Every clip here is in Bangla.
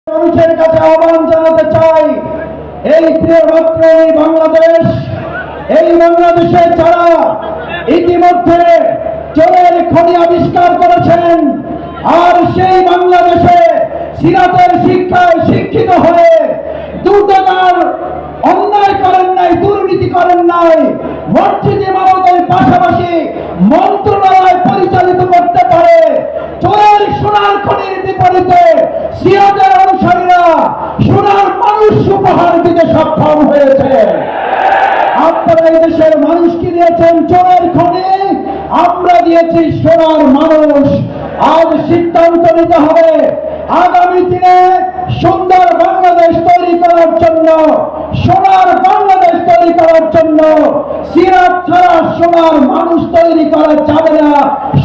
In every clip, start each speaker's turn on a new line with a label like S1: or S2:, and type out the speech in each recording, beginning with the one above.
S1: মানুষের কাছে আহ্বান জানাতে চাই, এই প্রিয়মাত্র এই বাংলাদেশে যারা ইতিমধ্যে চোরের খনি আবিষ্কার করেছেন আর সেই বাংলাদেশে সিরাতের শিক্ষায় শিক্ষিত হয়ে দুর্নীতির অন্যায় করেন নাই, দুর্নীতি করেন নাই, মসজিদ ইমামতের পাশাপাশি মন্ত্রণালয় পরিচালিত করতে পারে, চোরের সোনার খনির বিপরীতে সিরাতের অনুসারীরা সোনার মানুষ উপহার দিতে সক্ষম হয়েছে। আপনারা এই দেশের মানুষকে দিয়েছেন চোরের খনি, আমরা দিয়েছি সোনার মানুষ। আজ সিদ্ধান্ত নিতে হবে আগামী দিনে সুন্দর বাংলাদেশ তৈরি করার জন্য, সোনার বাংলাদেশ তৈরি করার জন্য সিরাত ছাড়া সোনার মানুষ তৈরি করা যাবে না,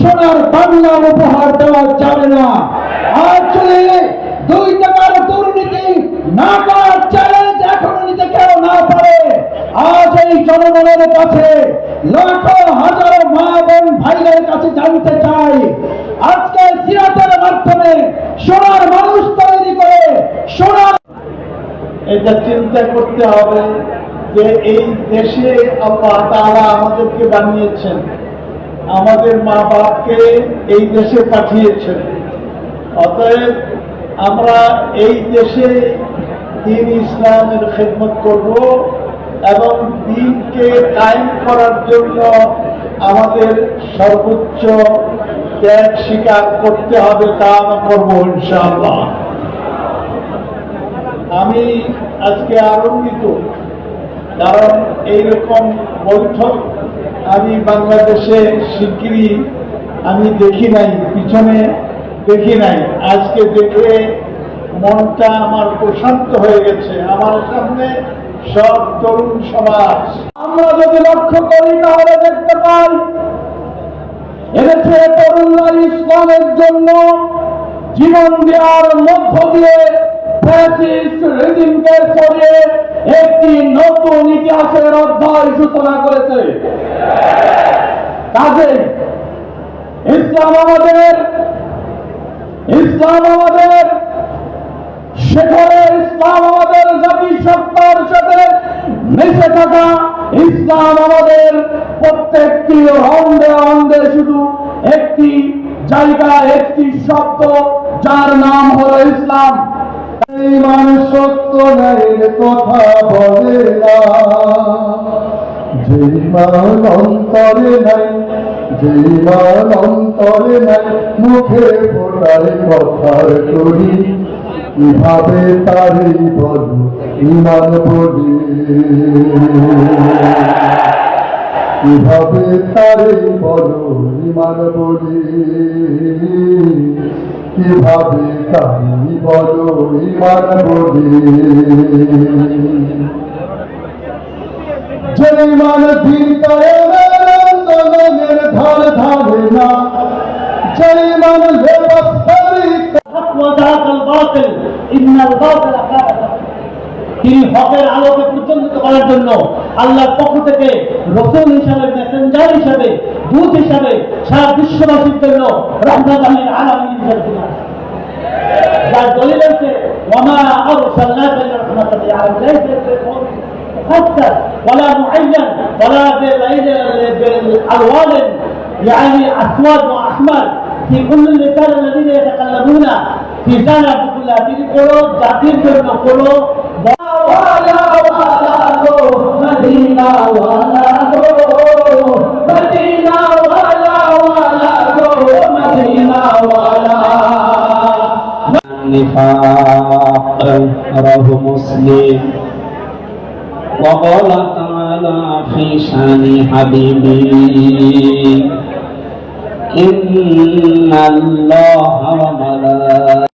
S1: সোনার বাংলা উপহার দেওয়া যাবে না। আজ যদি 2 টাকার দুর্নীতি না করার চ্যালেঞ্জ এখনো নিতে কেউ না পারে, আজ এই জনগণের কাছে লাখো হাজারো মা বোন ভাইদের কাছে জানতে চাই, আজকে সিরাতের মাধ্যমে সোনার মানুষ তৈরি করে সোনার,
S2: এটা চিন্তা করতে হবে যে এই দেশে আল্লাহ তাআলা আমাদেরকে বানিয়েছেন, আমাদের মা বাপকে এই দেশে পাঠিয়েছেন। অতএব আমরা এই দেশে দ্বীন ইসলামের খেদমত করব এবং দ্বীনকে কায়েম করার জন্য আমাদের সর্বোচ্চ ত্যাগ স্বীকার করতে হবে, তা আমরা করবো ইনশাআল্লাহ। আমি আজকে আনন্দিত, কারণ এইরকম বৈঠক আমি বাংলাদেশে শিগগিরই আমি দেখি নাই, পিছনে দেখি নাই। আজকে দেখে মনটা আমার প্রশান্ত হয়ে গেছে। আমার সামনে সব তরুণ সমাজ,
S1: আমরা যদি লক্ষ্য করি তাহলে দেখতে পাই এদেশে তরুণরা ইসলামের জন্য জীবন দেওয়ার মধ্য দিয়ে ফ্যাসিস্ট রেজিমকে সরিয়ে একটি নতুন ইতিহাসের অধ্যায় সূচনা করেছে। কাজেই ইসলাম আমাদের শেখরে, ইসলাম আমাদের জাতিসত্তার সাথে মিশে থাকা, ইসলাম আমাদের প্রত্যেকটি অঙ্গে অঙ্গে শুধু একটি জায়গা, একটি শব্দ, যার নাম হলো ইসলাম। এই মানুষ সত্য ন্যায়ের কথা বলে না, যেই মান অন্তরে নাই, যেই মান অন্তরে নাই, মুখে ফোটায় কথার করি, কিভাবে তারই বল ইমান বলি, কিভাবে তারই বল ইমান বলি, কিভাবে তারই বল ইমান বলি। যেই মান দিন আন্দোলনের ধার ধারে না, যেই মান তিনি হকের আলোকে প্রজ্বলিত করার জন্য আল্লাহর পক্ষ থেকে রাসূল হিসাবে, মেসেঞ্জার হিসাবে, দূত হিসাবে সারা বিশ্ববাসীর জন্য রাহমাতুল লিল আলামিন হিসাবে, যার দলিল আছে ওয়ামা আরসালনাকা ইল্লা রাহমাতাল লিল আলামিন خاصة ولا معين ولا بالألوان يعني أسود وأحمر في كل اللسان الذين يتكلمون في زنا بكلها تيجي كلو جاتين كلو كلو ولا مدينة ولا مدينة ولا مدينة ولا
S3: النفاق رواه مسلم. وقال تعالى في شان حبيبي إن الله وملائكته